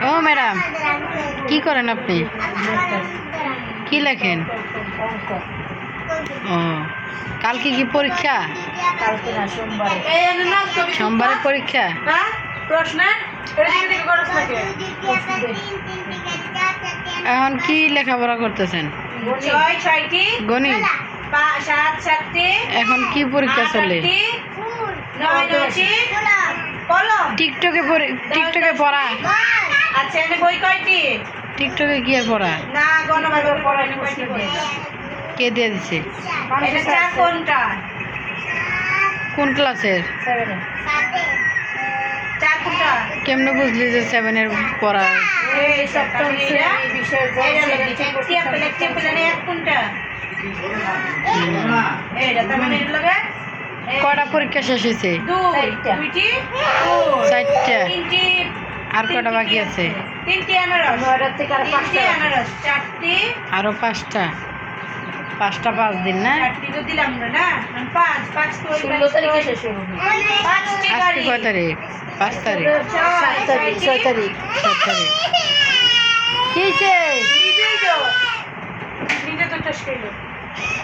ও madam, কি করেন আপনি? কি লেখেন? ও, কালকে কি পরীক্ষা? কালকে না, সোমবারে। সোমবারে পরীক্ষা? এখন কি লেখাপড়া করতেছেন? গণিত। এখন কি পরীক্ষা চলে? টিকটকে পড়া? টিকটকে কি আর পড়া? কে দিয়ে দিছে? কোন ক্লাসের? কেমনে বুঝলি যে 7-এর পড়া? কয়টা পরীক্ষা শেষ হয়েছে? 4টা। আর কয়টা বাকি আছে? আরো 5টা। 5টা 5 দিন না? আজকে কয় তারিখ? 5 তারিখ। 7 তারিখ, 6 তারিখ। 7 তারিখ। কি হয়েছে?